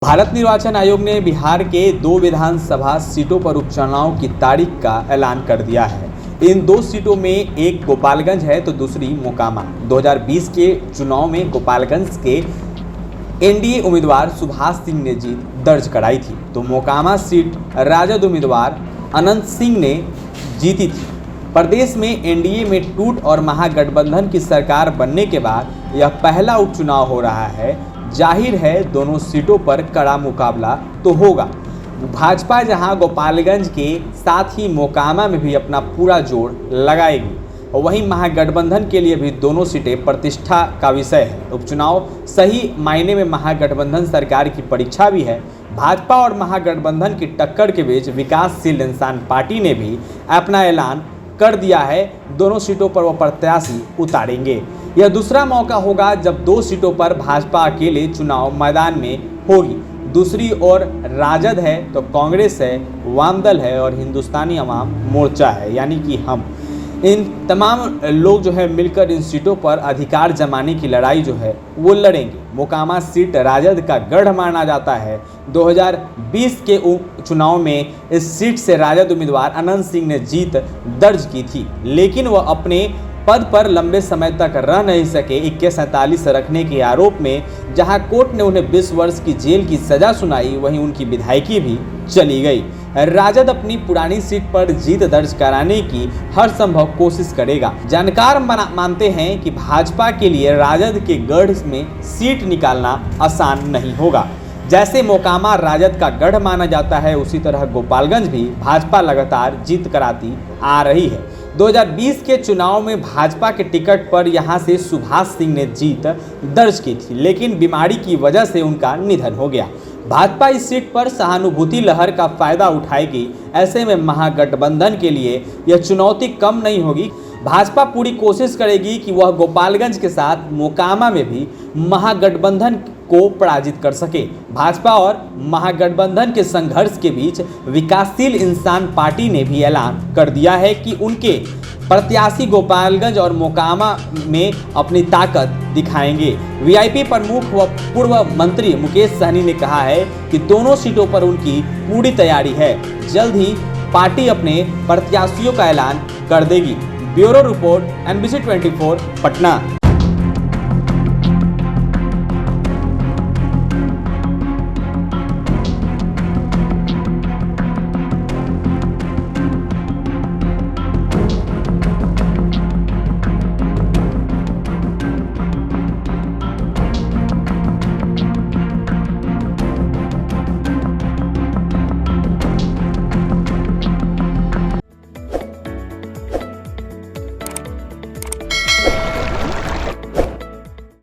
भारत निर्वाचन आयोग ने बिहार के 2 विधानसभा सीटों पर उपचुनाव की तारीख का ऐलान कर दिया है। इन 2 सीटों में एक गोपालगंज है तो दूसरी मोकामा। 2020 के चुनाव में गोपालगंज के एनडीए उम्मीदवार सुभाष सिंह ने जीत दर्ज कराई थी, तो मोकामा सीट राजद उम्मीदवार अनंत सिंह ने जीती थी। प्रदेश में एनडीए में टूट और महागठबंधन की सरकार बनने के बाद यह पहला उपचुनाव हो रहा है। जाहिर है दोनों सीटों पर कड़ा मुकाबला तो होगा। भाजपा जहां गोपालगंज के साथ ही मोकामा में भी अपना पूरा जोर लगाएगी, और वहीं महागठबंधन के लिए भी दोनों सीटें प्रतिष्ठा का विषय है। उपचुनाव सही मायने में महागठबंधन सरकार की परीक्षा भी है। भाजपा और महागठबंधन की टक्कर के बीच विकासशील इंसान पार्टी ने भी अपना ऐलान कर दिया है। दोनों सीटों पर वो प्रत्याशी उतारेंगे। यह दूसरा मौका होगा जब 2 सीटों पर भाजपा अकेले चुनाव मैदान में होगी। दूसरी ओर राजद है तो कांग्रेस है, वामदल है और हिंदुस्तानी अवाम मोर्चा है, यानी कि हम इन तमाम लोग जो है मिलकर इन सीटों पर अधिकार जमाने की लड़ाई जो है वो लड़ेंगे। मोकामा सीट राजद का गढ़ माना जाता है। 2020 के चुनाव में इस सीट से राजद उम्मीदवार अनंत सिंह ने जीत दर्ज की थी, लेकिन वह अपने पद पर लंबे समय तक रह नहीं सके। 2147 रखने के आरोप में जहां कोर्ट ने उन्हें 20 वर्ष की जेल की सजा सुनाई, वहीं उनकी विधायकी भी चली गई। राजद अपनी पुरानी सीट पर जीत दर्ज कराने की हर संभव कोशिश करेगा। जानकार मानते हैं कि भाजपा के लिए राजद के गढ़ में सीट निकालना आसान नहीं होगा। जैसे मोकामा राजद का गढ़ माना जाता है, उसी तरह गोपालगंज भी भाजपा लगातार जीत कराती आ रही है। 2020 के चुनाव में भाजपा के टिकट पर यहां से सुभाष सिंह ने जीत दर्ज की थी, लेकिन बीमारी की वजह से उनका निधन हो गया। भाजपा इस सीट पर सहानुभूति लहर का फायदा उठाएगी। ऐसे में महागठबंधन के लिए यह चुनौती कम नहीं होगी। भाजपा पूरी कोशिश करेगी कि वह गोपालगंज के साथ मोकामा में भी महागठबंधन को पराजित कर सके। भाजपा और महागठबंधन के संघर्ष के बीच विकासशील इंसान पार्टी ने भी ऐलान कर दिया है कि उनके प्रत्याशी गोपालगंज और मोकामा में अपनी ताकत दिखाएंगे। वीआईपी प्रमुख व पूर्व मंत्री मुकेश सहनी ने कहा है कि दोनों सीटों पर उनकी पूरी तैयारी है। जल्द ही पार्टी अपने प्रत्याशियों का ऐलान कर देगी। Bureau report NBC 24 Patna.